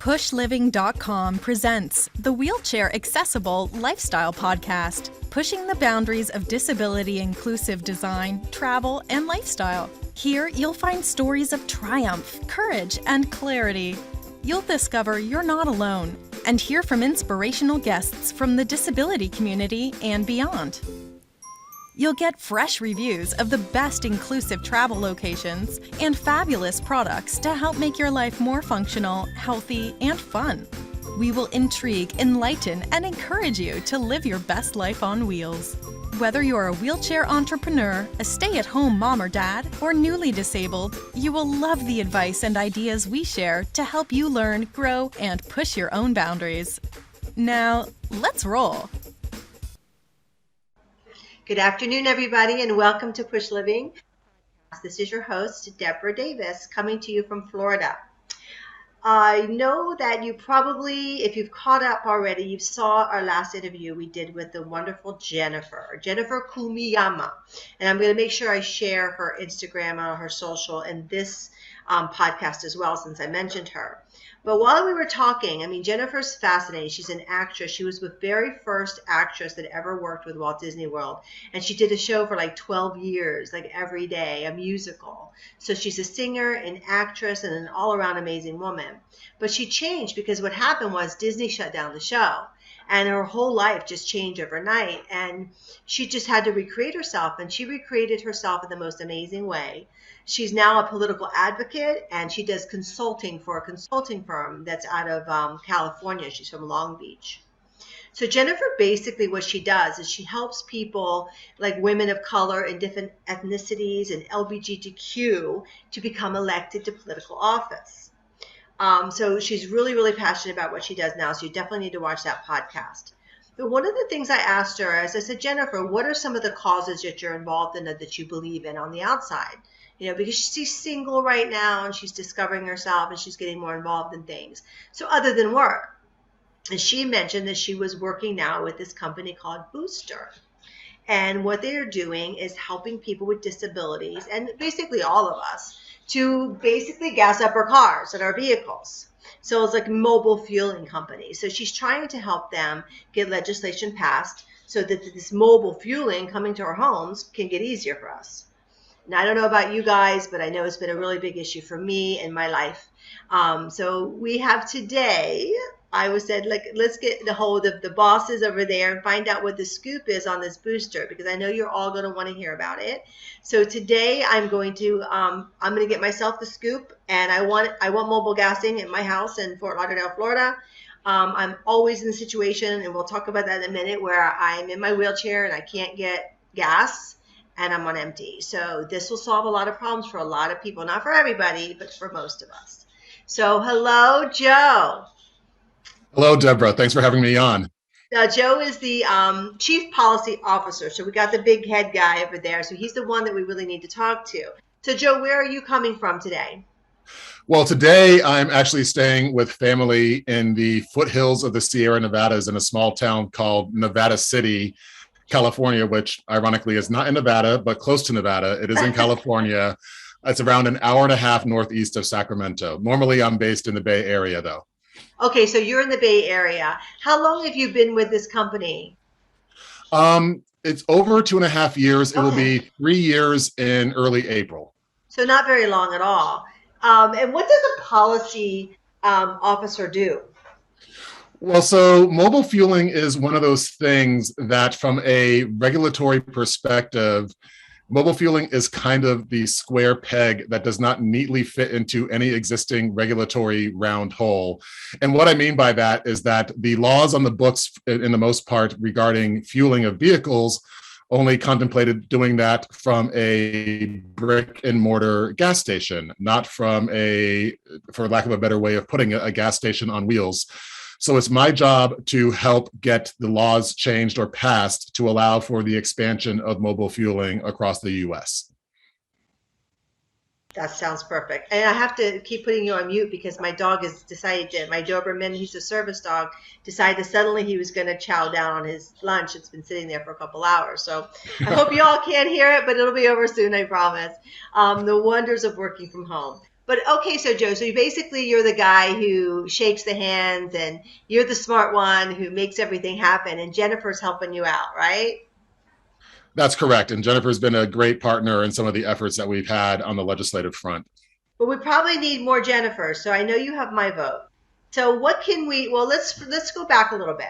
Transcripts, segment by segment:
PushLiving.com presents the Wheelchair Accessible Lifestyle Podcast, pushing the boundaries of disability-inclusive design, travel, and lifestyle. Here, you'll find stories of triumph, courage, and clarity. You'll discover you're not alone and hear from inspirational guests from the disability community and beyond. You'll get fresh reviews of the best inclusive travel locations and fabulous products to help make your life more functional, healthy, and fun. We will intrigue, enlighten, and encourage you to live your best life on wheels. Whether you're a wheelchair entrepreneur, a stay-at-home mom or dad, or newly disabled, you will love the advice and ideas we share to help you learn, grow, and push your own boundaries. Now, let's roll. Good afternoon, everybody, and welcome to Push Living. This is your host, Deborah Davis, coming to you from Florida. I know that you probably, if you've caught up already, you saw our last interview we did with the wonderful Jennifer Kumiyama. And I'm going to make sure I share her Instagram on her social and this podcast as well, since I mentioned her. But while we were talking, Jennifer's fascinating. She's an actress. She was the very first actress that ever worked with Walt Disney World. And she did a show for like 12 years, like every day, a musical. So she's a singer, an actress, and an all-around amazing woman. But she changed because what happened was Disney shut down the show. And her whole life just changed overnight. And she just had to recreate herself. And she recreated herself in the most amazing way. She's now a political advocate, and she does consulting for a consulting firm that's out of California. She's from Long Beach. So Jennifer, basically what she does is she helps people like women of color and different ethnicities and LGBTQ to become elected to political office. So she's really, really passionate about what she does now. So you definitely need to watch that podcast. But one of the things I asked her is, I said, Jennifer, what are some of the causes that you're involved in that you believe in on the outside? You know, because she's single right now and she's discovering herself and she's getting more involved in things. So other than work, and she mentioned that she was working now with this company called Booster. And what they are doing is helping people with disabilities, and basically all of us, to basically gas up our cars and our vehicles. So it's like a mobile fueling company. So she's trying to help them get legislation passed so that this mobile fueling coming to our homes can get easier for us. Now, I don't know about you guys, but I know it's been a really big issue for me in my life. So we have today, I said, let's get the hold of the bosses over there and find out what the scoop is on this booster, because I know you're all going to want to hear about it. So today I'm going to get myself the scoop, and I want mobile gassing in my house in Fort Lauderdale, Florida. I'm always in the situation, and we'll talk about that in a minute, where I'm in my wheelchair and I can't get gas. And I'm on empty. So this will solve a lot of problems for a lot of people. Not for everybody, but for most of us. So hello, Joe. Hello, Deborah. Thanks for having me on. Joe is the Chief Policy Officer. So we got the big head guy over there. So he's the one that we really need to talk to. So Joe, where are you coming from today? Well, today I'm actually staying with family in the foothills of the Sierra Nevadas in a small town called Nevada City, California, which ironically is not in Nevada, but close to Nevada. It is in California. It's around an hour and a half northeast of Sacramento. Normally, I'm based in the Bay Area, though. Okay, so you're in the Bay Area. How long have you been with this company? It's over 2.5 years. It Okay. will be 3 years in early April. So not very long at all. And what does a policy officer do? Well, so mobile fueling is one of those things that from a regulatory perspective, mobile fueling is kind of the square peg that does not neatly fit into any existing regulatory round hole. And what I mean by that is that the laws on the books, in the most part, regarding fueling of vehicles only contemplated doing that from a brick and mortar gas station, not from for lack of a better way of putting it, a gas station on wheels. So it's my job to help get the laws changed or passed to allow for the expansion of mobile fueling across the U.S. That sounds perfect. And I have to keep putting you on mute because my dog has decided to, my Doberman, he's a service dog, decided suddenly he was going to chow down on his lunch. It's been sitting there for a couple hours. So I hope you all can't hear it, but it'll be over soon, I promise. The wonders of working from home. But okay, so Joe, so basically you're the guy who shakes the hands and you're the smart one who makes everything happen, and Jennifer's helping you out, right? That's correct. And Jennifer's been a great partner in some of the efforts that we've had on the legislative front. But we probably need more Jennifers, so I know you have my vote. So what can we, well, let's go back a little bit.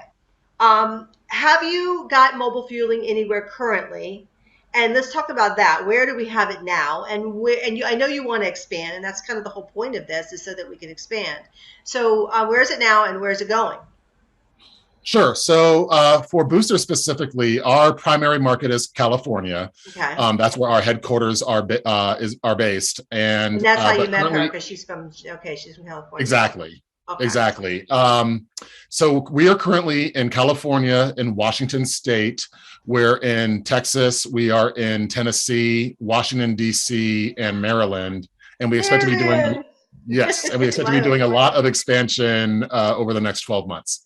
Have you got mobile fueling anywhere currently? And let's talk about that. Where do we have it now? And where, and you, I know you want to expand, and that's kind of the whole point of this, is so that we can expand. So where is it now, and where's it going? Sure. So for Booster specifically, our primary market is California. Okay. That's where our headquarters are based, And that's how you met her, because she's from California. Exactly. Okay. Exactly. So we are currently in California, in Washington State. We're in Texas. We are in Tennessee, Washington DC, and Maryland. And we expect to be doing a lot of expansion over the next 12 months.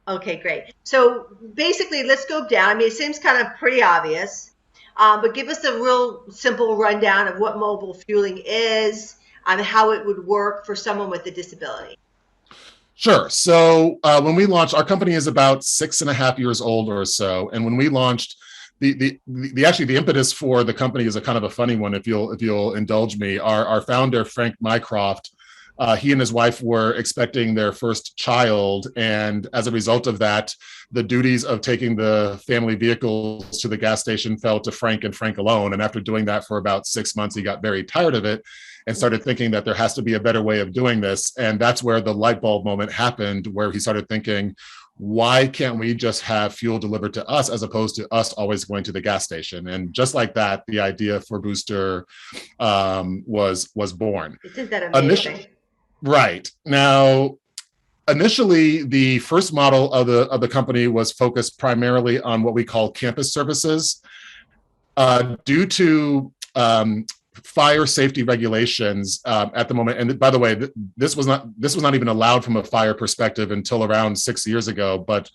Okay, great. So basically, let's go down. I mean, it seems kind of pretty obvious, but give us a real simple rundown of what mobile fueling is and how it would work for someone with a disability. Sure. So when we launched, our company is about 6.5 years old or so, and when we launched, the impetus for the company is a kind of a funny one. If you'll indulge me, our founder Frank Mycroft, he and his wife were expecting their first child, and as a result of that, the duties of taking the family vehicles to the gas station fell to Frank and Frank alone. And after doing that for about 6 months, he got very tired of it and started thinking that there has to be a better way of doing this. And that's where the light bulb moment happened, where he started thinking, why can't we just have fuel delivered to us as opposed to us always going to the gas station? And just like that, the idea for Booster was born. Isn't that amazing? Right. Now, initially, the first model of the company was focused primarily on what we call campus services. Due to fire safety regulations at the moment, and by the way, this was not even allowed from a fire perspective until around 6 years ago, but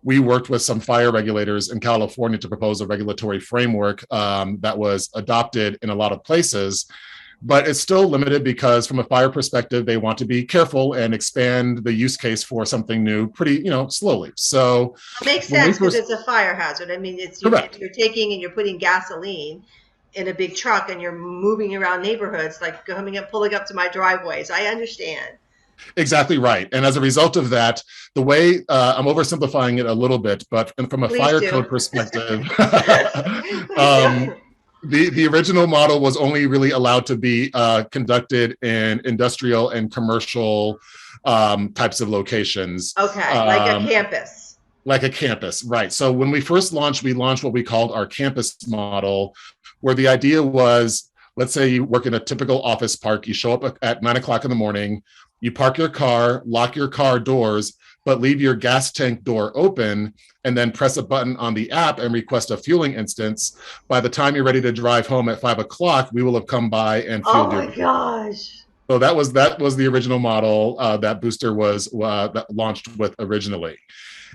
we worked with some fire regulators in California to propose a regulatory framework that was adopted in a lot of places. But it's still limited because from a fire perspective, they want to be careful and expand the use case for something new pretty, slowly. So it makes sense because it's a fire hazard. I mean, you're taking and you're putting gasoline in a big truck and you're moving around neighborhoods, like pulling up to my driveways. I understand. Exactly right. And as a result of that, the way I'm oversimplifying it a little bit, but from a fire code perspective, the original model was only really allowed to be conducted in industrial and commercial types of locations. Okay, like a campus. Like a campus, right. So when we first launched, we launched what we called our campus model, where the idea was, let's say you work in a typical office park, you show up at 9 o'clock in the morning, you park your car, lock your car doors, but leave your gas tank door open, and then press a button on the app and request a fueling instance. By the time you're ready to drive home at 5 o'clock, we will have come by and fueled your. Oh my gosh. So that was the original model that Booster was that launched with originally.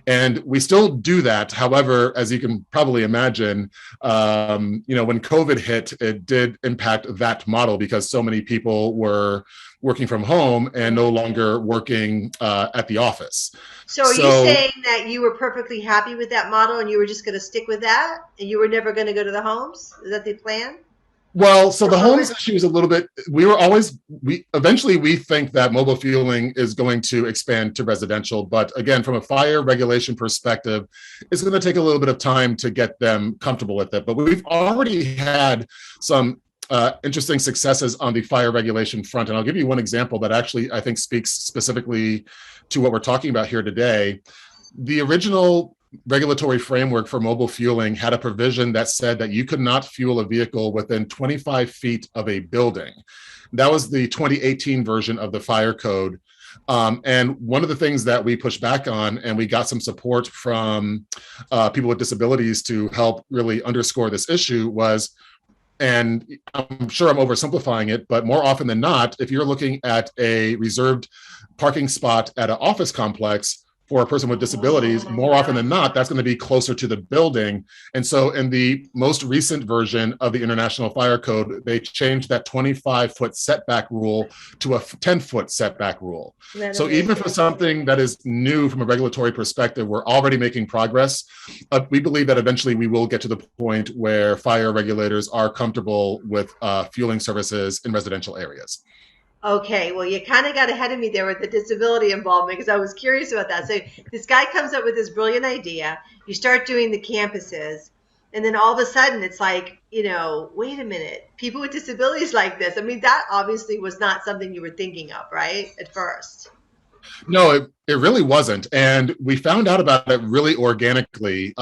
And we still do that. However, as you can probably imagine, when COVID hit, it did impact that model because so many people were working from home and no longer working at the office. So are you saying that you were perfectly happy with that model and you were just going to stick with that and you were never going to go to the homes? Is that the plan? Well, so the homes issue is a little bit, eventually we think that mobile fueling is going to expand to residential. But again, from a fire regulation perspective, it's going to take a little bit of time to get them comfortable with it. But we've already had some interesting successes on the fire regulation front. And I'll give you one example that actually I think speaks specifically to what we're talking about here today. The original regulatory framework for mobile fueling had a provision that said that you could not fuel a vehicle within 25 feet of a building. That was the 2018 version of the fire code. And one of the things that we pushed back on, and we got some support from people with disabilities to help really underscore this issue was, and I'm sure I'm oversimplifying it, but more often than not, if you're looking at a reserved parking spot at an office complex, for a person with disabilities, more often than not, that's going to be closer to the building. And so in the most recent version of the International Fire Code, they changed that 25-foot setback rule to a 10-foot setback rule. So even for something that is new from a regulatory perspective, we're already making progress. We believe that eventually we will get to the point where fire regulators are comfortable with fueling services in residential areas. Okay, well, you kind of got ahead of me there with the disability involvement because I was curious about that. So this guy comes up with this brilliant idea. You start doing the campuses, and then all of a sudden it's like, wait a minute, people with disabilities like this. I mean, that obviously was not something you were thinking of, right, at first. No, it really wasn't. And we found out about it really organically.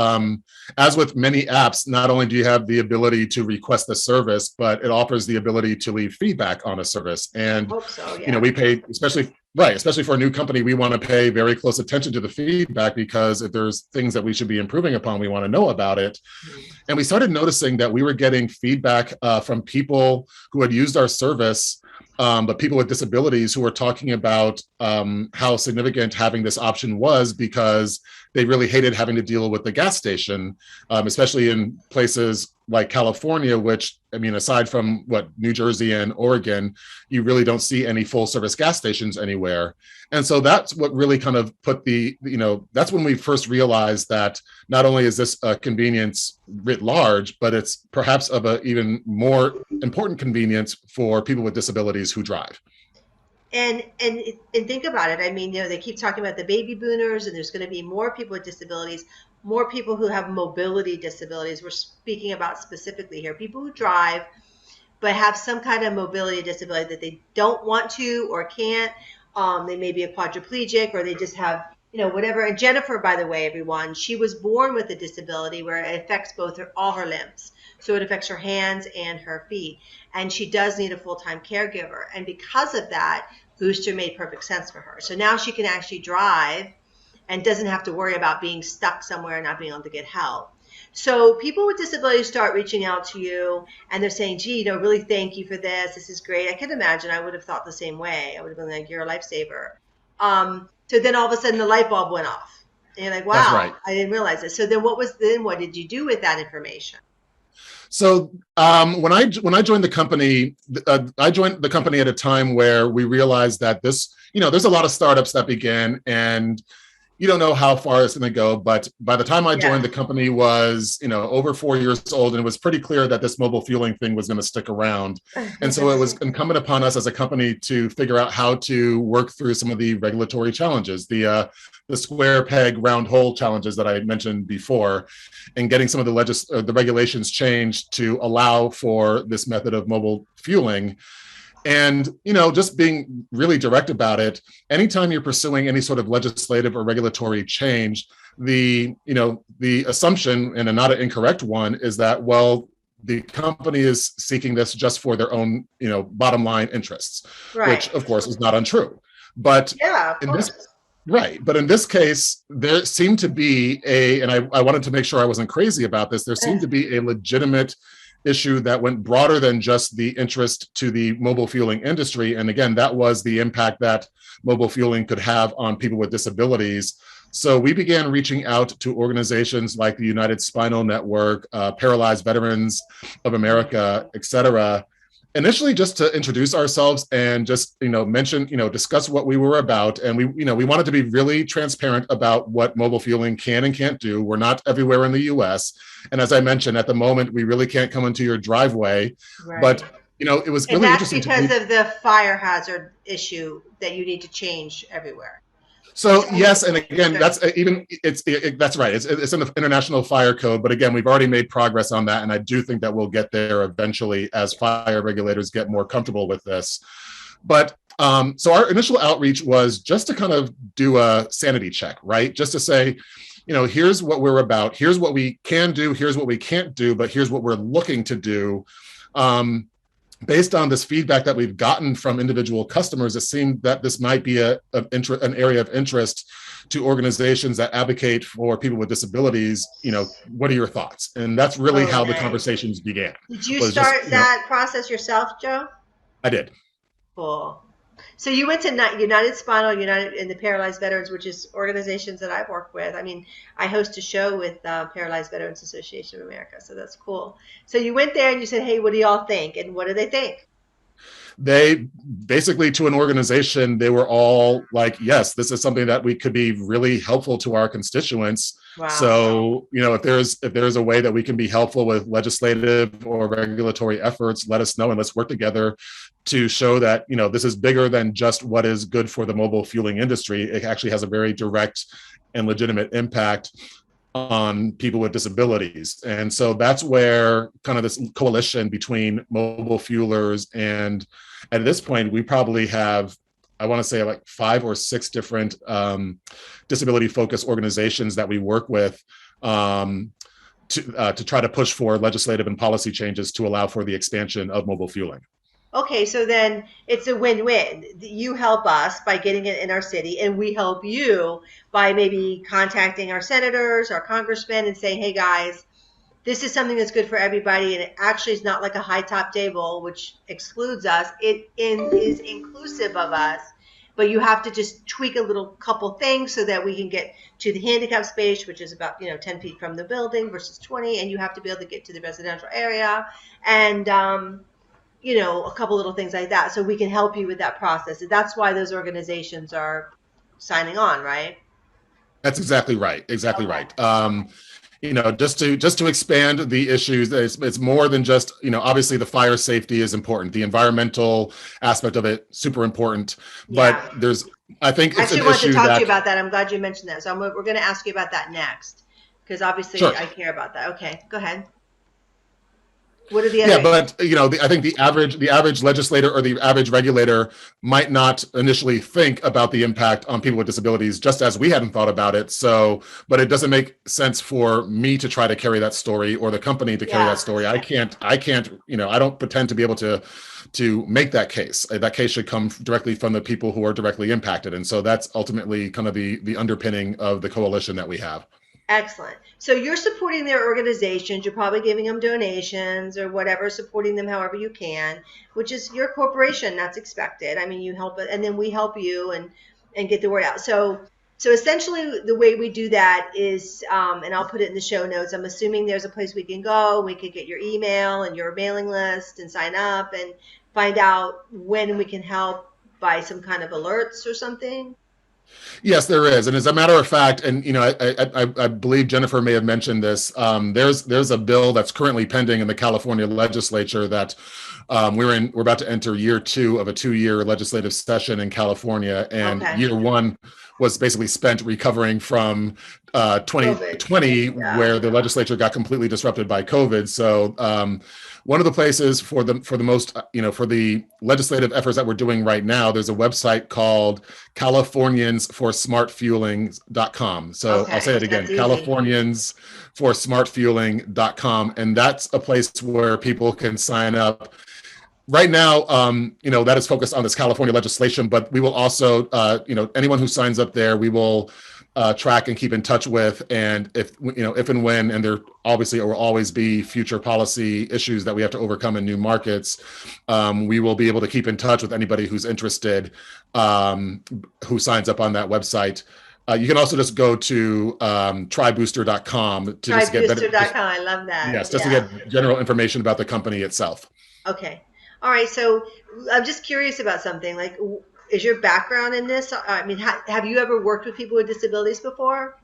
As with many apps, not only do you have the ability to request the service, but it offers the ability to leave feedback on a service. And, I hope so, yeah. We pay, especially for a new company, we want to pay very close attention to the feedback because if there's things that we should be improving upon, we want to know about it. And we started noticing that we were getting feedback from people who had used our service, but people with disabilities who were talking about how significant having this option was because they really hated having to deal with the gas station, especially in places like California, which, I mean, aside from New Jersey and Oregon, you really don't see any full service gas stations anywhere. And so that's what really kind of put that's when we first realized that not only is this a convenience writ large, but it's perhaps of an even more important convenience for people with disabilities who drive. And think about it. I mean, they keep talking about the baby boomers, and there's going to be more people with disabilities, more people who have mobility disabilities. We're speaking about specifically here, people who drive, but have some kind of mobility disability that they don't want to or can't. They may be a quadriplegic, or they just have, whatever. And Jennifer, by the way, everyone, she was born with a disability where it affects all her limbs. So it affects her hands and her feet. And she does need a full-time caregiver. And because of that, Booster made perfect sense for her. So now she can actually drive and doesn't have to worry about being stuck somewhere and not being able to get help. So people with disabilities start reaching out to you and they're saying, gee, really thank you for this. This is great. I can imagine I would have thought the same way. I would have been like, you're a lifesaver. So then all of a sudden the light bulb went off. And you're like, wow, that's right. I didn't realize it. So then what did you do with that information? So when I joined the company, I joined the company at a time where we realized that there's a lot of startups that begin and you don't know how far it's going to go. But by the time I joined, the company was, over 4 years old, and it was pretty clear that this mobile fueling thing was going to stick around. And so it was incumbent upon us as a company to figure out how to work through some of the regulatory challenges, the square peg round hole challenges that I mentioned before, and getting some of the regulations changed to allow for this method of mobile fueling. And, just being really direct about it, anytime you're pursuing any sort of legislative or regulatory change, the assumption, and not an incorrect one, is that, the company is seeking this just for their own, bottom line interests, which of course is not untrue. But but in this case, there seemed to be and I wanted to make sure I wasn't crazy about this, there seemed to be a legitimate issue that went broader than just the interest to the mobile fueling industry. And again, that was the impact that mobile fueling could have on people with disabilities. So we began reaching out to organizations like the United Spinal Network, Paralyzed Veterans of America, et cetera, initially just to introduce ourselves and just, mention, discuss what we were about. And we wanted to be really transparent about what mobile fueling can and can't do. We're not everywhere in the US. And as I mentioned, at the moment, we really can't come into your driveway, but it was really interesting. And that's because of the fire hazard issue that you need to change everywhere. So yes, and again, that's that's right. It's in the International Fire Code, but again, we've already made progress on that, and I do think that we'll get there eventually as fire regulators get more comfortable with this. But so our initial outreach was just to kind of do a sanity check, right? Just to say, here's what we're about. Here's what we can do. Here's what we can't do. But here's what we're looking to do. Based on this feedback that we've gotten from individual customers, it seemed that this might be an area of interest to organizations that advocate for people with disabilities. What are your thoughts? And that's really how the conversations began. Did you start that process yourself, Joe? I did. Cool. So you went to United Spinal, United and the Paralyzed Veterans, which is organizations that I've worked with. I mean, I host a show with Paralyzed Veterans Association of America, so that's cool. So you went there and you said, "Hey, what do y'all think?" And what do they think? They basically, to an organization, they were all like, yes, this is something that we could be really helpful to our constituents. Wow. So, if there's a way that we can be helpful with legislative or regulatory efforts, let us know, and let's work together to show that, this is bigger than just what is good for the mobile fueling industry. It actually has a very direct and legitimate impact on people with disabilities. And so that's where kind of this coalition between mobile fuelers, and at this point, we probably have, I want to say, like 5 or 6 different disability focused organizations that we work with to try to push for legislative and policy changes to allow for the expansion of mobile fueling. Okay, so then it's a win-win. You help us by getting it in our city, and we help you by maybe contacting our senators, our congressmen, and saying, "Hey guys, this is something that's good for everybody, and it actually is not like a high top table, which excludes us. It is inclusive of us, but you have to just tweak a little couple things so that we can get to the handicap space, which is about 10 feet from the building versus 20, and you have to be able to get to the residential area, and a couple little things like that, so we can help you with that process." And that's why those organizations are signing on, right? That's exactly right. Exactly Okay. Right. Just to expand the issues, it's more than just, obviously the fire safety is important. The environmental aspect of it, super important. Yeah. But I think it's actually an want to issue talk that, to you about that. I'm glad you mentioned that. So we're going to ask you about that next, because obviously Sure. I care about that. Okay, go ahead. What are the Yeah, other? but I think the average legislator or the average regulator might not initially think about the impact on people with disabilities, just as we hadn't thought about it. So, but it doesn't make sense for me to try to carry that story, or the company to carry Yeah. that story. I can't. I don't pretend to be able to make that case. That case should come directly from the people who are directly impacted, and so that's ultimately kind of the underpinning of the coalition that we have. Excellent. So you're supporting their organizations. You're probably giving them donations or whatever, supporting them however you can, which is your corporation. That's expected. I mean, you help it, and then we help you and get the word out. So essentially, the way we do that is, and I'll put it in the show notes. I'm assuming there's a place we can go. We could get your email and your mailing list and sign up and find out when we can help by some kind of alerts or something. Yes, there is, and as a matter of fact, and I believe Jennifer may have mentioned this. There's a bill that's currently pending in the California legislature that we're about to enter year 2 of a 2-year legislative session in California, and Okay. year 1 was basically spent recovering from 2020, Yeah. where the legislature got completely disrupted by COVID. So one of the places for the most, for the legislative efforts that we're doing right now, there's a website called californiansforsmartfueling.com. So Okay, I'll say it again, that's easy. californiansforsmartfueling.com. And that's a place where people can sign up. Right now, that is focused on this California legislation, but we will also, anyone who signs up there, we will track and keep in touch with. And if and when, and there obviously will always be future policy issues that we have to overcome in new markets, we will be able to keep in touch with anybody who's interested, who signs up on that website. You can also just go to trybooster.com to just get better. Trybooster.com. I love that. Yes, just to get general information about the company itself. Okay. All right. So I'm just curious about something. Like, is your background in this? I mean, have you ever worked with people with disabilities before?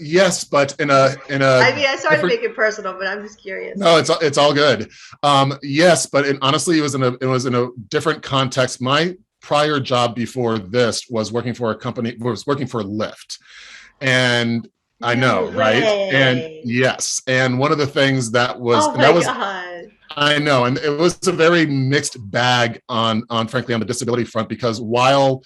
Yes, but in a. I mean, I started to make it personal, but I'm just curious. No, it's all good. Yes, but honestly, it was in a different context. My prior job before this was working for a company. Was working for Lyft, and I know, right? And yes, and one of the things that was God. I know, and it was a very mixed bag on frankly on the disability front, because while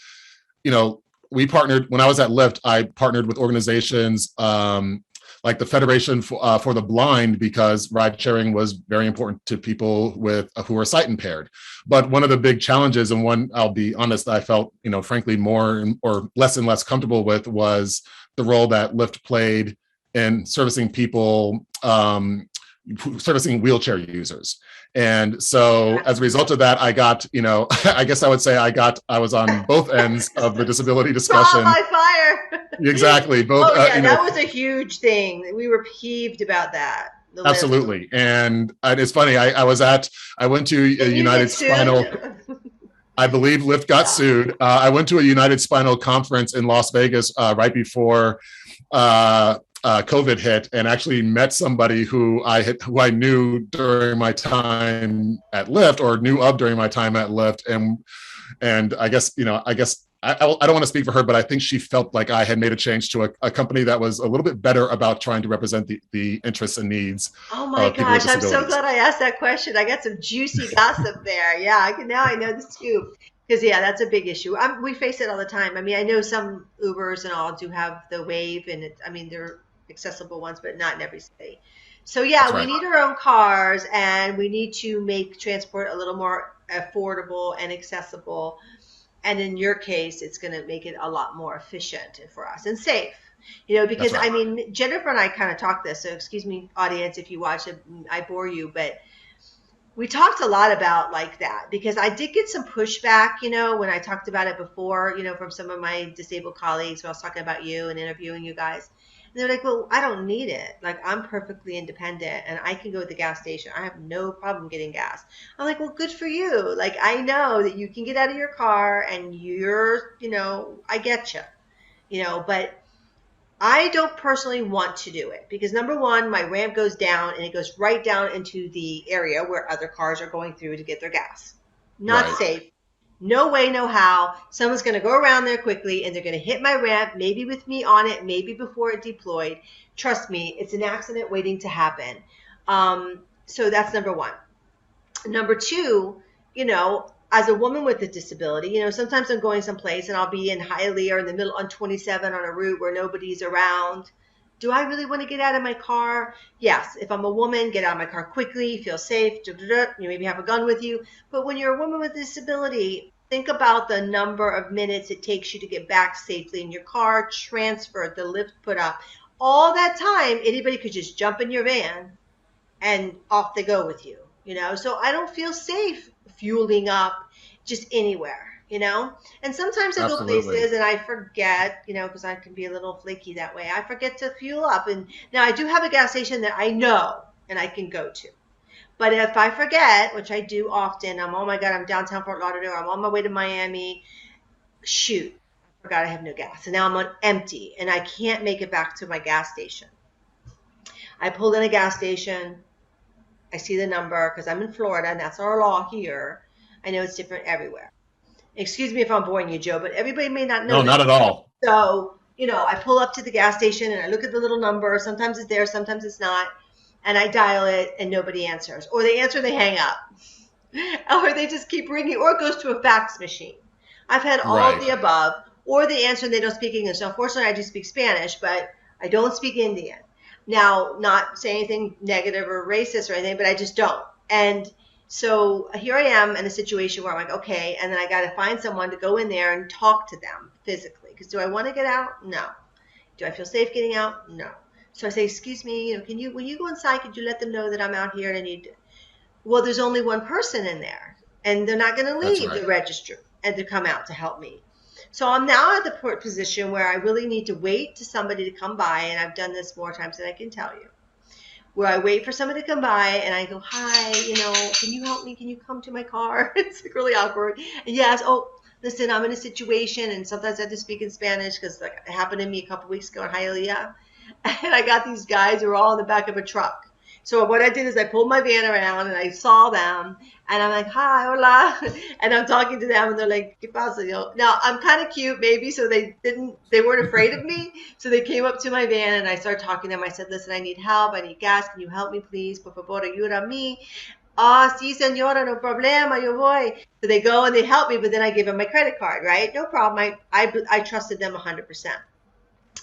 we partnered, when I was at Lyft, I partnered with organizations like the Federation for the Blind, because ride sharing was very important to people who are sight impaired. But one of the big challenges, and one, I'll be honest, I felt frankly more or less and less comfortable with, was the role that Lyft played in servicing people servicing wheelchair users. And so as a result of that, I got, I guess I would say I was on both ends of the disability discussion. Trial by fire. Exactly. Both. That was a huge thing. We were peeved about that. Absolutely. And it's funny. I went to a United Spinal. I believe Lyft got sued. I went to a United Spinal conference in Las Vegas right before COVID hit, and actually met somebody who I knew during my time at Lyft, or knew of during my time at Lyft, and I guess I don't want to speak for her, but I think she felt like I had made a change to a company that was a little bit better about trying to represent the interests and needs. Oh my gosh, I'm so glad I asked that question. I got some juicy gossip there. Yeah, now I know the scoop. Because that's a big issue. We face it all the time. I mean, I know some Ubers and all do have the wave, and they're accessible ones, but not in every city. So we need our own cars, and we need to make transport a little more affordable and accessible. And in your case, it's going to make it a lot more efficient for us and safe. Because Jennifer and I kind of talked this. So excuse me, audience, if you watch it, I bore you, but we talked a lot about like that, because I did get some pushback, when I talked about it before, from some of my disabled colleagues when I was talking about you and interviewing you guys. And they're like, well, I don't need it. Like, I'm perfectly independent and I can go to the gas station. I have no problem getting gas. I'm like, well, good for you. Like, I know that you can get out of your car and you're, I get you, but I don't personally want to do it because, number one, my ramp goes down and it goes right down into the area where other cars are going through to get their gas. Not safe. No way, no how. Someone's going to go around there quickly and they're going to hit my ramp, maybe with me on it, maybe before it deployed. Trust me, it's an accident waiting to happen. So that's number one. Number two, as a woman with a disability, sometimes I'm going someplace and I'll be in Hialeah or in the middle on 27 on a route where nobody's around. Do I really want to get out of my car? Yes. If I'm a woman, get out of my car quickly, feel safe, you maybe have a gun with you. But when you're a woman with a disability, think about the number of minutes it takes you to get back safely in your car, transferred, the lift put up. All that time, anybody could just jump in your van and off they go with you, So I don't feel safe fueling up just anywhere. And sometimes I go places and I forget, because I can be a little flaky that way. I forget to fuel up. And now I do have a gas station that I know and I can go to. But if I forget, which I do often, oh my God, I'm downtown Fort Lauderdale, I'm on my way to Miami. Shoot, I forgot I have no gas. And now I'm on empty and I can't make it back to my gas station. I pull in a gas station. I see the number because I'm in Florida and that's our law here. I know it's different everywhere. Excuse me if I'm boring you, Joe, but everybody may not know. No, not at all. So, I pull up to the gas station and I look at the little number. Sometimes it's there, sometimes it's not. And I dial it and nobody answers. Or they answer, they hang up. Or they just keep ringing, or it goes to a fax machine. I've had all of the above. Or they answer and they don't speak English. Now, unfortunately, I do speak Spanish, but I don't speak Indian. Now, not saying anything negative or racist or anything, but I just don't. And so here I am in a situation where I'm like, okay, and then I got to find someone to go in there and talk to them physically. Because do I want to get out? No. Do I feel safe getting out? No. So I say, excuse me, when you go inside, could you let them know that I'm out here and I need to? Well, there's only one person in there, and they're not going to leave the register and to come out to help me. So I'm now at the position where I really need to wait to somebody to come by, and I've done this more times than I can tell you. Where I wait for somebody to come by and I go, hi, can you help me? Can you come to my car? It's like really awkward. And yes, listen, I'm in a situation, and sometimes I have to speak in Spanish because it happened to me a couple weeks ago in Hialeah. And I got these guys who are all in the back of a truck. So what I did is I pulled my van around and I saw them and I'm like, hi, hola. And I'm talking to them and they're like, ¿Qué pasa? Now I'm kind of cute maybe. So they weren't afraid of me. So they came up to my van and I started talking to them. I said, listen, I need help. I need gas. Can you help me, please? Por favor, ayúdame. Ah, sí, señora, no problema, yo voy. So they go and they help me, but then I give them my credit card, right? No problem. I trusted them 100%.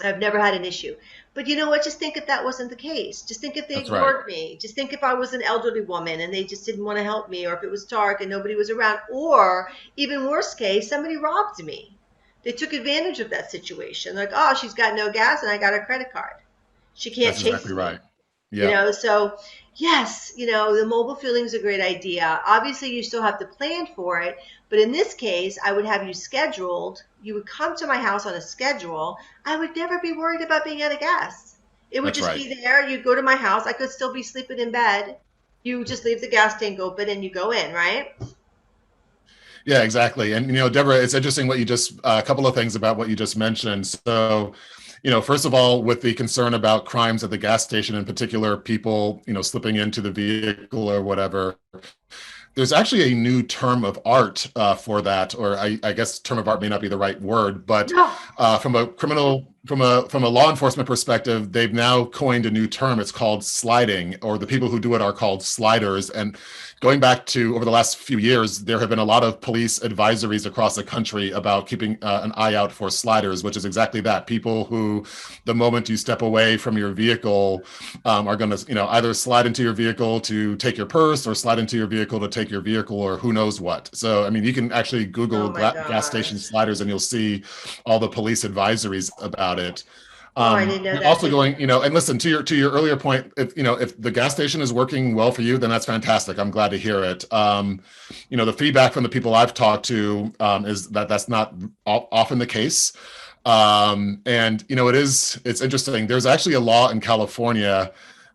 I've never had an issue. But you know what? Just think if that wasn't the case. Just think if they ignored me. Just think if I was an elderly woman and they just didn't want to help me, or if it was dark and nobody was around, or even worse case, somebody robbed me. They took advantage of that situation. Like, oh, she's got no gas and I got her credit card. She can't chase me. Exactly right. Yeah. So Yes, the mobile fueling is a great idea. Obviously, you still have to plan for it, but in this case, I would have you scheduled. You would come to my house on a schedule. I would never be worried about being out of gas. It would That's just right. be there. You'd go to my house. I could still be sleeping in bed. You just leave the gas tank open and you go in, right? Yeah, exactly. And, Deborah, it's interesting what you just, a couple of things about what you just mentioned. So, first of all, with the concern about crimes at the gas station, in particular, people, slipping into the vehicle or whatever, there's actually a new term of art for that, or I guess term of art may not be the right word, but No. from a law enforcement perspective, they've now coined a new term. It's called sliding, or the people who do it are called sliders. And going back to over the last few years, there have been a lot of police advisories across the country about keeping an eye out for sliders, which is exactly that. People who, the moment you step away from your vehicle, are going to, either slide into your vehicle to take your purse or slide into your vehicle to take your vehicle or who knows what. So, I mean, you can actually Google Oh my gas station gosh. sliders and you'll see all the police advisories about it. Oh, I didn't know that. Also going, and listen to your earlier point, if the gas station is working well for you, then that's fantastic. I'm glad to hear it. The feedback from the people I've talked to is that that's not often the case. It's interesting. There's actually a law in California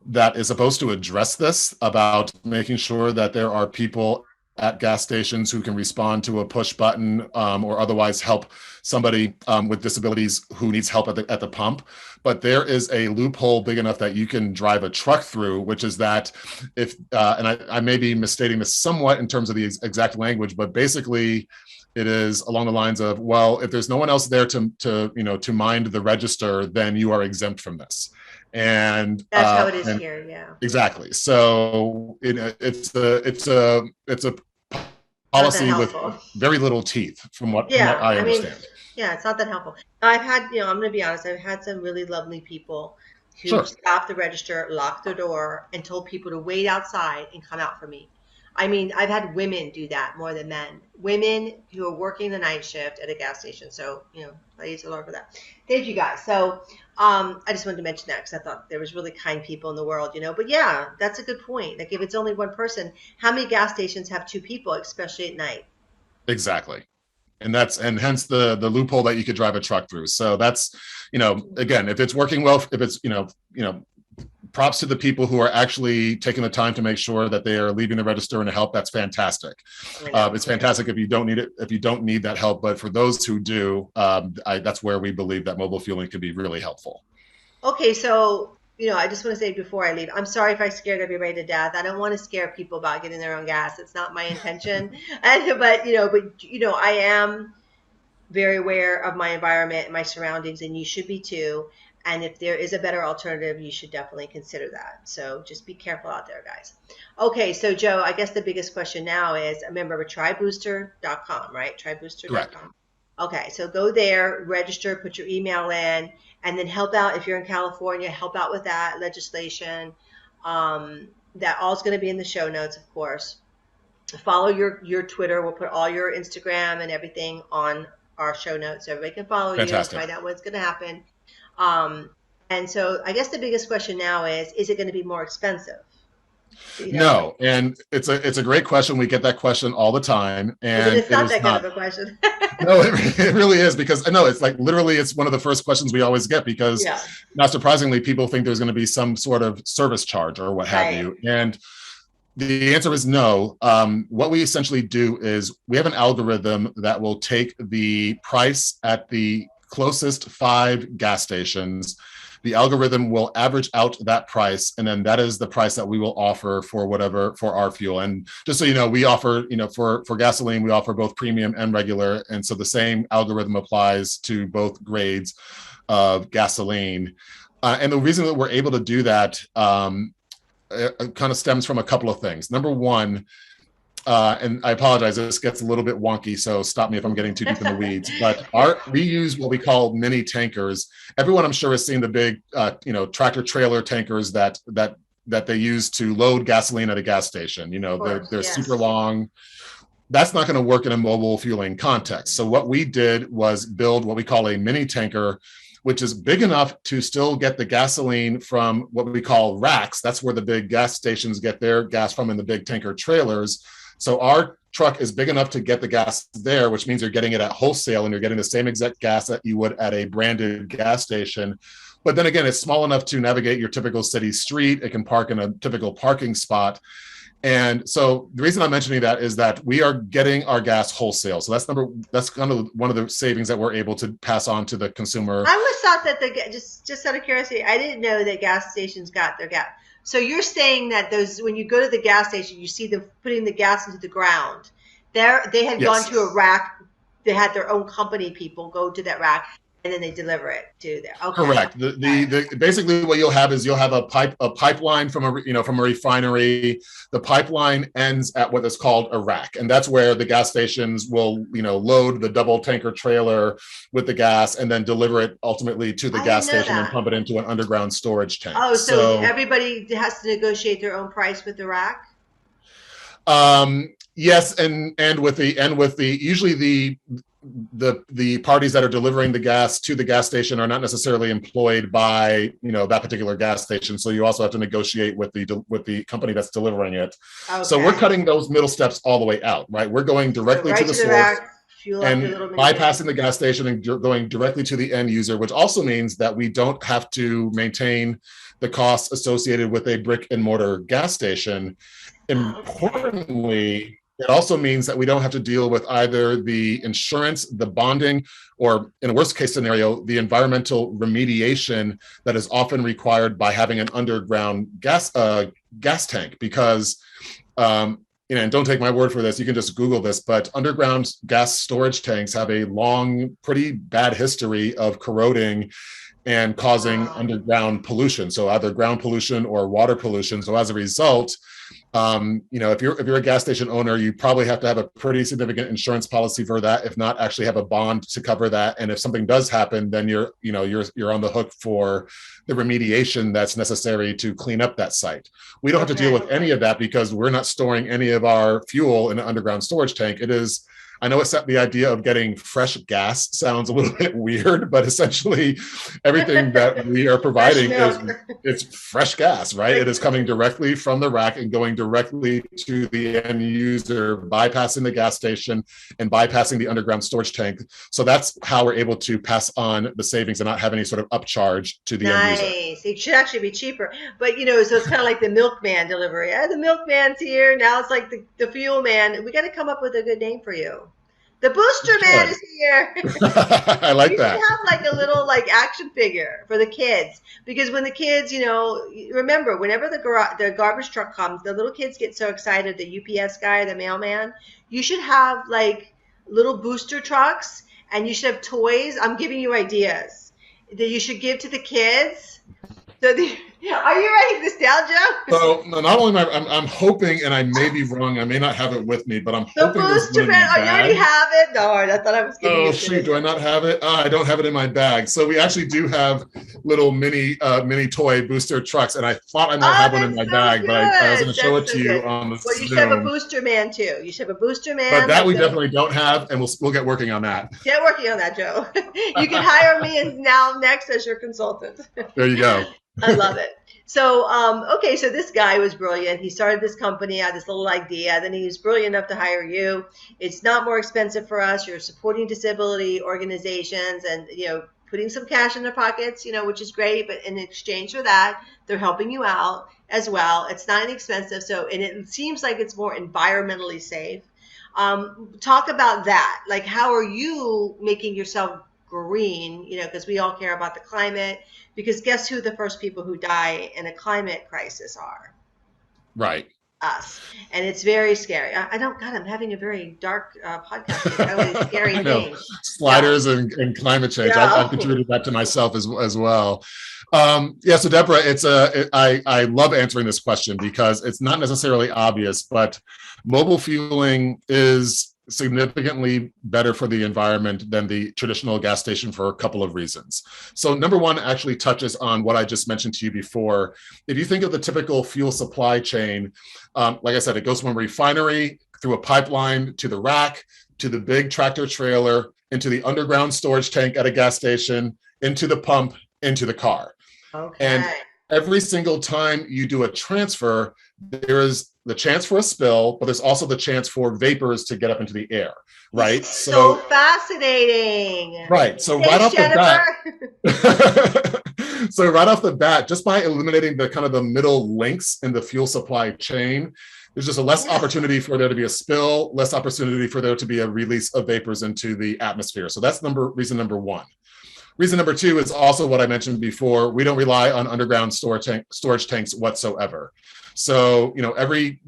that is supposed to address this, about making sure that there are people at gas stations who can respond to a push button or otherwise help somebody with disabilities who needs help at the pump. But there is a loophole big enough that you can drive a truck through, which is that if, and I may be misstating this somewhat in terms of the exact language, but basically it is along the lines of, well, if there's no one else there to mind the register, then you are exempt from this. And That's how it is here. Yeah. exactly. So it's a policy with very little teeth, from what I understand. Yeah, it's not that helpful. I've had, I'm going to be honest, I've had some really lovely people who Sure. stopped the register, locked the door, and told people to wait outside and come out for me. I mean, I've had women do that more than men. Women who are working the night shift at a gas station. So, praise the Lord for that. Thank you guys. So, I just wanted to mention that because I thought there was really kind people in the world, But yeah, that's a good point. Like if it's only one person, how many gas stations have two people, especially at night? Exactly. And hence the loophole that you could drive a truck through. So that's, again, if it's working well, if it's, props to the people who are actually taking the time to make sure that they are leaving the register and to help. That's fantastic. It's fantastic if you don't need it, if you don't need that help. But for those who do, that's where we believe that mobile fueling could be really helpful. Okay, so I just want to say before I leave, I'm sorry if I scared everybody to death. I don't want to scare people about getting their own gas. It's not my intention. But I am very aware of my environment and my surroundings, and you should be too. And if there is a better alternative, you should definitely consider that. So just be careful out there, guys. Okay, so Joe, I guess the biggest question now is, remember, trybooster.com, right? Trybooster.com. Correct. Okay, so go there, register, put your email in, and then help out if you're in California, help out with that legislation. That all's going to be in the show notes, of course. Follow your Twitter. We'll put all your Instagram and everything on our show notes so everybody can follow Fantastic. you and find out what's going to happen. And so I guess the biggest question now is it going to be more expensive? No, and it's a great question. We get that question all the time, and it's not that kind of a question. No, it really is, because I know it's like literally it's one of the first questions we always get, because not surprisingly, people think there's going to be some sort of service charge or what have you, and the answer is no. What we essentially do is we have an algorithm that will take the price at the closest 5 gas stations. The algorithm will average out that price, and then that is the price that we will offer for our fuel. And just so you know, we offer, for gasoline, we offer both premium and regular. And so the same algorithm applies to both grades of gasoline. And the reason that we're able to do that it kind of stems from a couple of things. Number one, and I apologize, this gets a little bit wonky, so stop me if I'm getting too deep in the weeds. But we use what we call mini tankers. Everyone, I'm sure, has seen the big, tractor trailer tankers that they use to load gasoline at a gas station. They're super long. That's not going to work in a mobile fueling context. So what we did was build what we call a mini tanker, which is big enough to still get the gasoline from what we call racks. That's where the big gas stations get their gas from in the big tanker trailers. So our truck is big enough to get the gas there, which means you're getting it at wholesale and you're getting the same exact gas that you would at a branded gas station. But then again, it's small enough to navigate your typical city street. It can park in a typical parking spot. And so the reason I'm mentioning that is that we are getting our gas wholesale. So that's kind of one of the savings that we're able to pass on to the consumer. I always thought that just out of curiosity, I didn't know that gas stations got their gas. So you're saying that when you go to the gas station, you see them putting the gas into the ground. They had gone to a rack. They had their own company people go to that rack, and then they deliver it to there. Okay. Correct. Basically what you'll have is a pipeline from a refinery. The pipeline ends at what is called a rack, and that's where the gas stations will load the double tanker trailer with the gas and then deliver it ultimately to the gas station and pump it into an underground storage tank. Oh, so everybody has to negotiate their own price with the rack? Yes, and with the usually the parties that are delivering the gas to the gas station are not necessarily employed by that particular gas station, so you also have to negotiate with the company that's delivering it. Okay. So we're cutting those middle steps all the way out, right? We're going directly to the source rack, and bypassing the gas station and going directly to the end user, which also means that we don't have to maintain the costs associated with a brick and mortar gas station. Importantly, it also means that we don't have to deal with either the insurance, the bonding, or in a worst case scenario, the environmental remediation that is often required by having an underground gas tank. Because, and don't take my word for this, you can just Google this, but underground gas storage tanks have a long, pretty bad history of corroding and causing underground pollution. So either ground pollution or water pollution. So as a result, if you're a gas station owner, you probably have to have a pretty significant insurance policy for that, if not actually have a bond to cover that. And if something does happen, then you're on the hook for the remediation that's necessary to clean up that site. We don't have to deal with any of that because we're not storing any of our fuel in an underground storage tank. I know the idea of getting fresh gas sounds a little bit weird, but essentially everything that we are providing it's fresh gas, right? It is coming directly from the rack and going directly to the end user, bypassing the gas station and bypassing the underground storage tank. So that's how we're able to pass on the savings and not have any sort of upcharge to the end user. Nice. It should actually be cheaper. But, so it's kind of like the milkman delivery. The milkman's here. Now it's like the fuel man. We got to come up with a good name for you. The booster man is here. I like that. You should have like a little action figure for the kids, because when the kids, remember, whenever the garbage truck comes, the little kids get so excited. The UPS guy, the mailman. You should have like little booster trucks, and you should have toys. I'm giving you ideas that you should give to the kids. Are you writing this down, Joe? So not only I'm hoping, and I may be wrong, I may not have it with me, but I'm hoping there's one in my bag. You already have it? No, I thought I was giving you. Oh shoot, do I not have it? I don't have it in my bag. So we actually do have little mini toy booster trucks, and I thought I might have one in my bag, but I was going to show it to you on the Zoom. Well, you should have a booster man too. You should have a booster man. But that we definitely don't have, and we'll get working on that. Get working on that, Joe. You can hire me next as your consultant. There you go. I love it. So, so this guy was brilliant. He started this company, had this little idea. Then he was brilliant enough to hire you. It's not more expensive for us. You're supporting disability organizations and, putting some cash in their pockets, which is great. But in exchange for that, they're helping you out as well. It's not inexpensive. And it seems like it's more environmentally safe. Talk about that. Like, how are you making yourself green, because we all care about the climate, because guess who the first people who die in a climate crisis are? Right. Us. And it's very scary. I'm having a very dark podcast. Really scary thing. Sliders and climate change. Yeah. I've contributed that to myself as well. So Deborah, I love answering this question because it's not necessarily obvious, but mobile fueling is significantly better for the environment than the traditional gas station for a couple of reasons. So number one actually touches on what I just mentioned to you before. If you think of the typical fuel supply chain, like I said, it goes from a refinery through a pipeline to the rack, to the big tractor trailer, into the underground storage tank at a gas station, into the pump, into the car. Okay. And every single time you do a transfer, there is the chance for a spill, but there's also the chance for vapors to get up into the air, right? So fascinating. Right. So Thanks, right off Jennifer. the bat, so right off the bat, just by eliminating the kind of the middle links in the fuel supply chain, there's just a less opportunity for there to be a spill, less opportunity for there to be a release of vapors into the atmosphere. So that's reason number one. Reason number two is also what I mentioned before. We don't rely on underground storage tanks whatsoever. So, every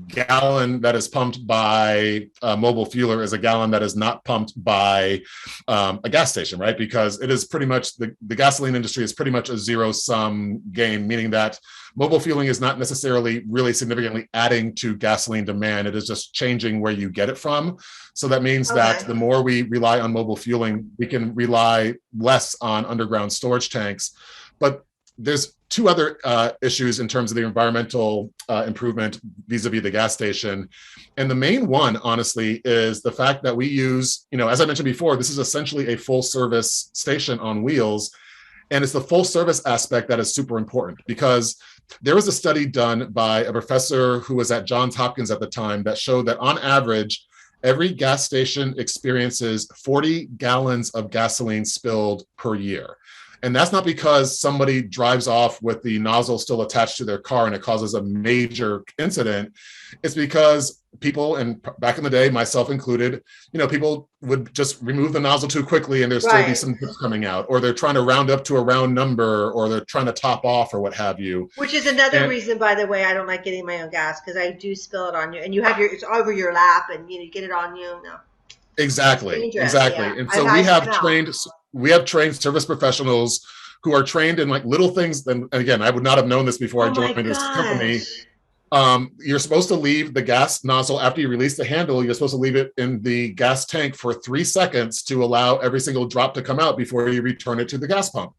gallon that is pumped by a mobile fueler is a gallon that is not pumped by a gas station, right? Because it is pretty much the gasoline industry is pretty much a zero-sum game, meaning that mobile fueling is not necessarily really significantly adding to gasoline demand. It is just changing where you get it from. So that means that the more we rely on mobile fueling, we can rely less on underground storage tanks. But there's two other issues in terms of the environmental improvement vis-a-vis the gas station. And the main one, honestly, is the fact that we use, as I mentioned before, this is essentially a full service station on wheels. And it's the full service aspect that is super important, because there was a study done by a professor who was at Johns Hopkins at the time that showed that on average, every gas station experiences 40 gallons of gasoline spilled per year. And that's not because somebody drives off with the nozzle still attached to their car and it causes a major incident. It's because people, and back in the day, myself included, people would just remove the nozzle too quickly and there's still be some drips coming out, or they're trying to round up to a round number, or they're trying to top off or what have you. Which is another reason, by the way, I don't like getting my own gas, because I do spill it on you, and it's over your lap, and you get it on you. No. Exactly. Yeah. And so we have trained service professionals who are trained in like little things. And again, I would not have known this before I joined this company. You're supposed to leave the gas nozzle after you release the handle. You're supposed to leave it in the gas tank for 3 seconds to allow every single drop to come out before you return it to the gas pump.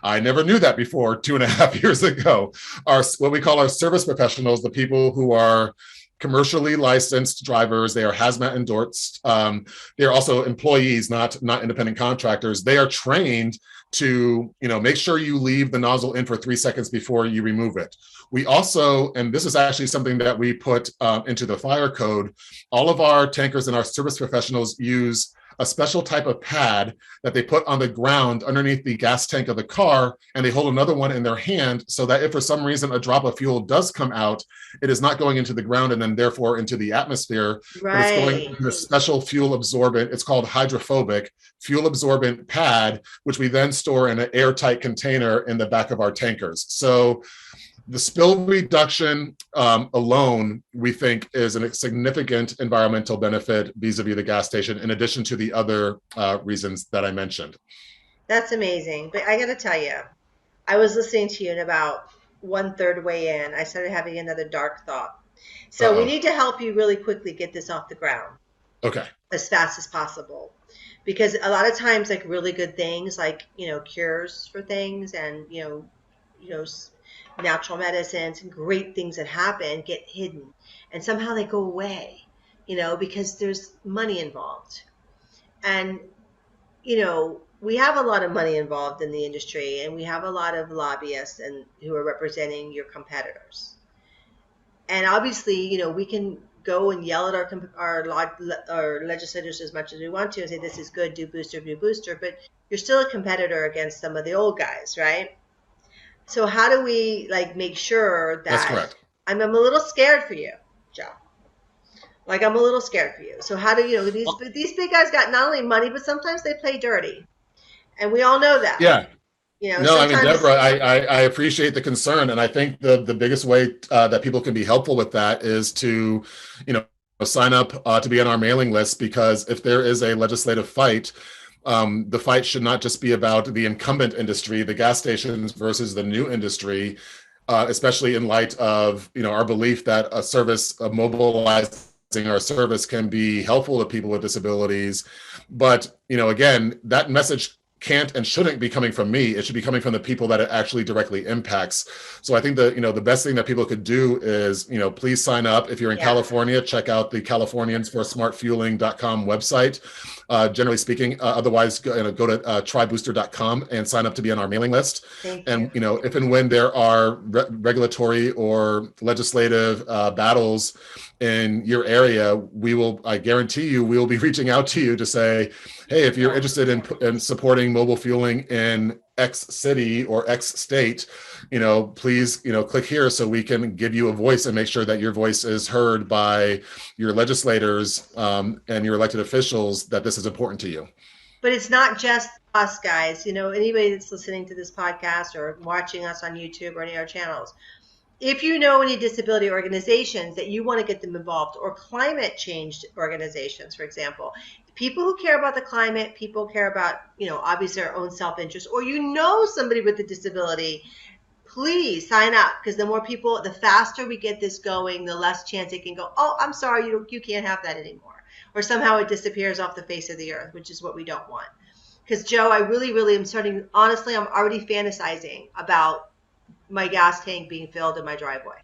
I never knew that before 2.5 years ago. What we call our service professionals, the people who are commercially licensed drivers, they are hazmat endorsed. They are also employees, not independent contractors. They are trained to make sure you leave the nozzle in for 3 seconds before you remove it. We also, and this is actually something that we put into the fire code, all of our tankers and our service professionals use a special type of pad that they put on the ground underneath the gas tank of the car, and they hold another one in their hand so that if for some reason a drop of fuel does come out, it is not going into the ground and then therefore into the atmosphere, but it's going in a special fuel absorbent. It's called hydrophobic fuel absorbent pad, which we then store in an airtight container in the back of our tankers. So the spill reduction alone, we think, is a significant environmental benefit vis-a-vis the gas station, in addition to the other reasons that I mentioned. That's amazing. But I got to tell you, I was listening to you, and about 1/3 way in, I started having another dark thought. So we need to help you really quickly get this off the ground. Okay. As fast as possible. Because a lot of times, like really good things, like, cures for things, and, natural medicines and great things that happen get hidden, and somehow they go away, because there's money involved. And, we have a lot of money involved in the industry, and we have a lot of lobbyists and who are representing your competitors. And obviously, we can go and yell at our legislators as much as we want to and say, this is good, do booster, but you're still a competitor against some of the old guys, right? So how do we make sure that— That's correct. I'm a little scared for you, Joe. I'm a little scared for you. So how do these big guys got not only money, but sometimes they play dirty, and we all know that. Yeah. No, I mean, Deborah, I appreciate the concern, and I think the biggest way that people can be helpful with that is to, sign up to be on our mailing list, because if there is a legislative fight, the fight should not just be about the incumbent industry, the gas stations, versus the new industry, especially in light of our belief that a service of mobilizing our service can be helpful to people with disabilities. But again, that message can't and shouldn't be coming from me. It should be coming from the people that it actually directly impacts. So I think that, the best thing that people could do is, please sign up. If you're in California, check out the CaliforniansForSmartFueling.com website. Generally speaking, otherwise go to trybooster.com and sign up to be on our mailing list. And, if and when there are regulatory or legislative battles in your area, I guarantee you, we will be reaching out to you to say, hey, if you're interested in supporting mobile fueling in X city or X state, please, click here so we can give you a voice and make sure that your voice is heard by your legislators and your elected officials, that this is important to you. But it's not just us, guys. Anybody that's listening to this podcast or watching us on YouTube or any of our channels, if you know any disability organizations that you want to get them involved, or climate change organizations, for example, people who care about the climate, people who care about, obviously our own self-interest, or somebody with a disability, please sign up, because the more people, the faster we get this going, the less chance it can go, oh, I'm sorry, you can't have that anymore. Or somehow it disappears off the face of the earth, which is what we don't want. Because Joe, I really, really am honestly, I'm already fantasizing about my gas tank being filled in my driveway.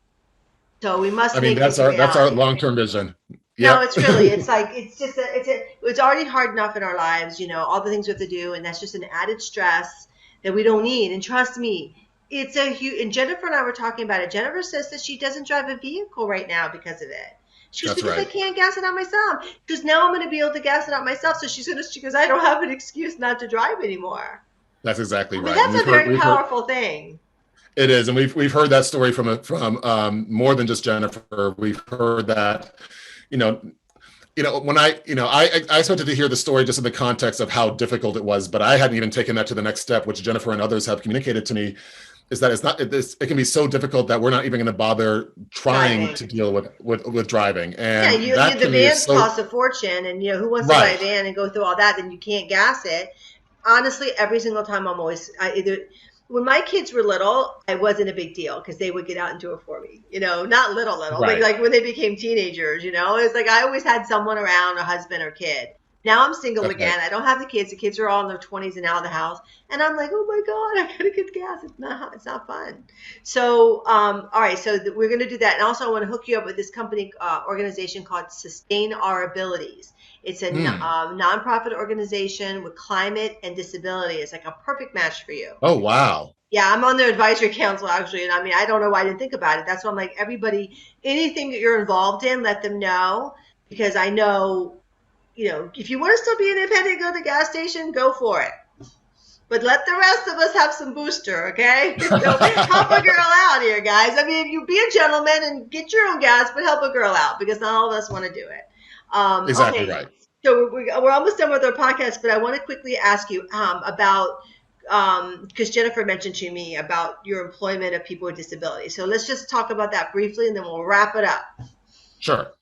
So we must make this reality. That's our long-term vision. Yep. No, it's really, it's already hard enough in our lives, all the things we have to do. And that's just an added stress that we don't need. And trust me, it's a huge, and Jennifer and I were talking about it. Jennifer says that she doesn't drive a vehicle right now because of it. She goes, because I can't gas it out myself. Because now I'm going to be able to gas it out myself. So she goes, I don't have an excuse not to drive anymore. That's exactly right. That's a very powerful thing. It is, and we've heard that story from more than just Jennifer. We've heard that, when I expected to hear the story just in the context of how difficult it was, but I hadn't even taken that to the next step, which Jennifer and others have communicated to me, is that it can be so difficult that we're not even going to bother trying to deal with driving. And the vans cost a fortune, and who wants to buy a van and go through all that? Then you can't gas it. Honestly, every single time when my kids were little, it wasn't a big deal because they would get out and do it for me. Not little, but like when they became teenagers, it's like I always had someone around, a husband or kid. Now I'm single again. I don't have the kids. The kids are all in their 20s and out of the house. And I'm like, oh my God, I gotta get gas. It's not fun. So, all right. So we're going to do that. And also I want to hook you up with this company, organization called Sustain Our Abilities. It's a nonprofit organization with climate and disability. It's like a perfect match for you. Oh, wow. Yeah, I'm on their advisory council, actually. And I don't know why I didn't think about it. That's why I'm like, everybody, anything that you're involved in, let them know. Because I know, if you want to still be independent, go to the gas station, go for it. But let the rest of us have some booster, okay? So help a girl out here, guys. You be a gentleman and get your own gas, but help a girl out, because not all of us want to do it. Exactly right. So we're almost done with our podcast, but I want to quickly ask you about, because Jennifer mentioned to me about your employment of people with disabilities. So let's just talk about that briefly, and then we'll wrap it up. Sure.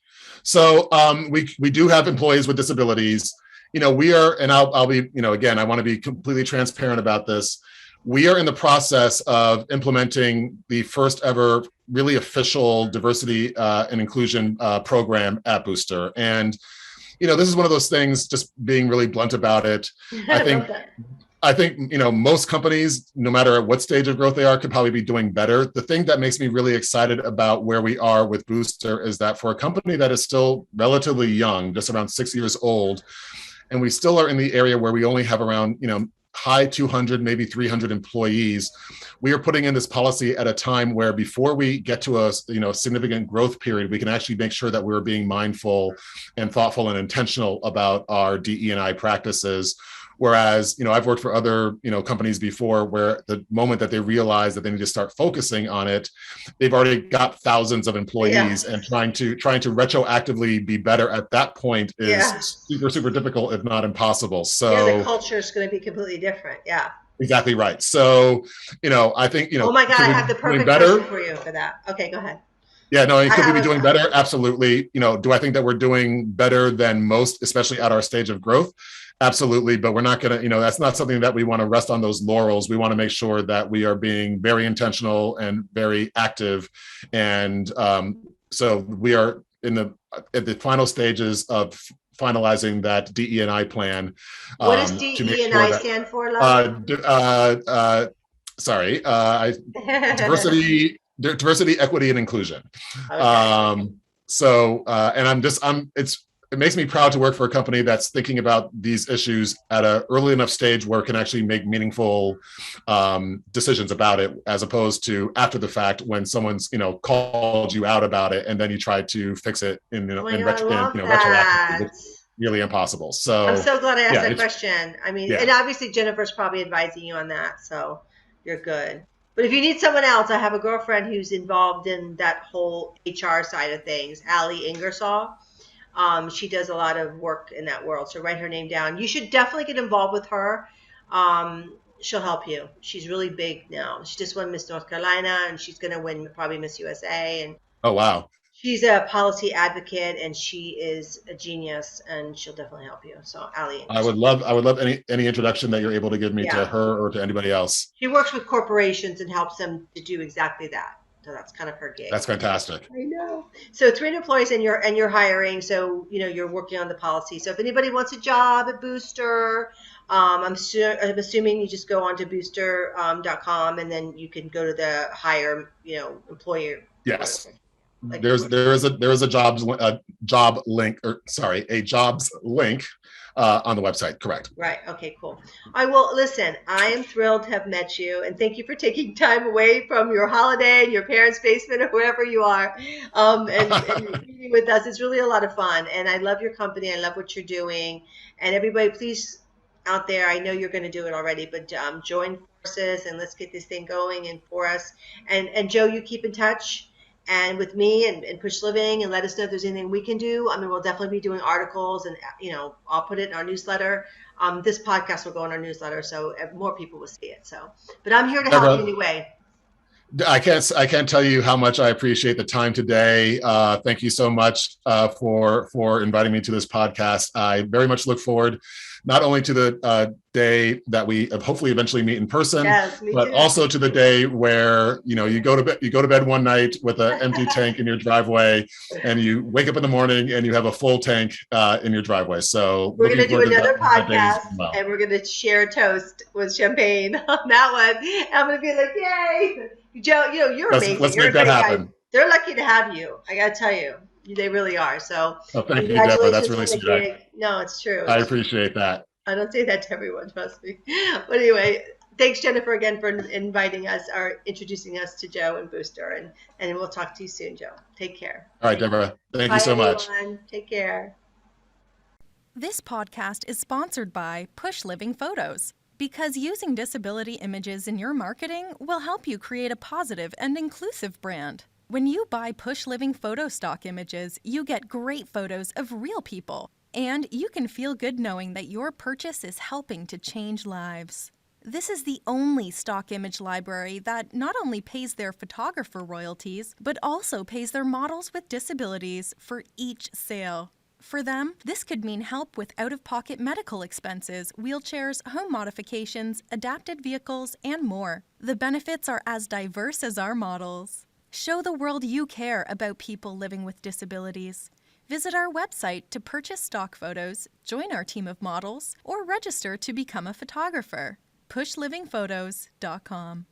So we do have employees with disabilities. We are, and I'll be, again, I want to be completely transparent about this. We are in the process of implementing the first ever really official diversity and inclusion program at Booster. And, this is one of those things, just being really blunt about it. I think, most companies, no matter what stage of growth they are, could probably be doing better. The thing that makes me really excited about where we are with Booster is that for a company that is still relatively young, just around 6 years old, and we still are in the area where we only have around, high 200, maybe 300 employees, we are putting in this policy at a time where before we get to a significant growth period, we can actually make sure that we're being mindful and thoughtful and intentional about our DE&I practices. Whereas, I've worked for other, companies before where the moment that they realize that they need to start focusing on it, they've already got thousands of employees, and trying to retroactively be better at that point is super, super difficult, if not impossible. So the culture is going to be completely different. Yeah. Exactly right. So, I think, oh my God, I have the perfect question for you for that. Okay, go ahead. Yeah, no, could we be doing better? Absolutely. Do I think that we're doing better than most, especially at our stage of growth? Absolutely. But we're not going to, that's not something that we want to rest on those laurels. We want to make sure that we are being very intentional and very active. And so we are at the final stages of finalizing that DE&I plan. What does to make DE&I sure that, stand for, Love? diversity, equity, and inclusion. Okay. It makes me proud to work for a company that's thinking about these issues at an early enough stage where it can actually make meaningful decisions about it, as opposed to after the fact when someone's called you out about it and then you try to fix it Oh my God, I love that. retroactively. It's nearly impossible. I'm So so glad I asked yeah, that question. I mean, yeah. and obviously Jennifer's probably advising you on that, so you're good. But if you need someone else, I have a girlfriend who's involved in that whole HR side of things, Allie Ingersoll. She does a lot of work in that world, so write her name down. You should definitely get involved with her. She'll help you. She's really big now. She just won Miss North Carolina, and she's going to win probably Miss USA. And Oh wow. she's a policy advocate, and she is a genius, and she'll definitely help you. So, Allie I Ingersoll. would love any introduction that you're able to give me to Yeah. her or to anybody else. She works with corporations and helps them to do exactly that. So that's kind of her gig. That's fantastic. I know. So 300 employees and you're hiring. So, you're working on the policy. So if anybody wants a job at Booster, I'm assuming you just go on to booster.com and then you can go to the hire, employer. Yes. Like There is a jobs link on the website. Correct. Right. Okay, cool. I will listen. I am thrilled to have met you, and thank you for taking time away from your holiday and your parents' basement or wherever you are, and meeting with us. It's really a lot of fun, and I love your company. I love what you're doing, and everybody, please out there. I know you're going to do it already, but join forces and let's get this thing going and for us. And Joe, you keep in touch. And with me and Push Living, and let us know if there's anything we can do. I mean, we'll definitely be doing articles, and I'll put it in our newsletter. This podcast will go in our newsletter, so more people will see it. So, but I'm here to help you anyway. I can't tell you how much I appreciate the time today. Thank you so much for inviting me to this podcast. I very much look forward not only to the day that we hopefully eventually meet in person, but also to the day where you go to bed one night with an empty tank in your driveway, and you wake up in the morning and you have a full tank in your driveway. So we're going to do another podcast, and we're going to share a toast with champagne on that one. And I'm going to be like, yay! Joe, you're amazing. Let's make that happen. Guy. They're lucky to have you. I got to tell you, they really are. So, thank you, Deborah. That's really sweet. No, it's true. I appreciate that. I don't say that to everyone, trust me. But anyway, thanks, Jennifer, again for inviting us or introducing us to Joe and Booster, and we'll talk to you soon, Joe. Take care. All right, Deborah. Thank you so much. Take care. This podcast is sponsored by PushLiving Photos. Because using disability images in your marketing will help you create a positive and inclusive brand. When you buy PushLiving photo stock images, you get great photos of real people. And you can feel good knowing that your purchase is helping to change lives. This is the only stock image library that not only pays their photographer royalties, but also pays their models with disabilities for each sale. For them, this could mean help with out-of-pocket medical expenses, wheelchairs, home modifications, adapted vehicles, and more. The benefits are as diverse as our models. Show the world you care about people living with disabilities. Visit our website to purchase stock photos, join our team of models, or register to become a photographer. PushLivingPhotos.com.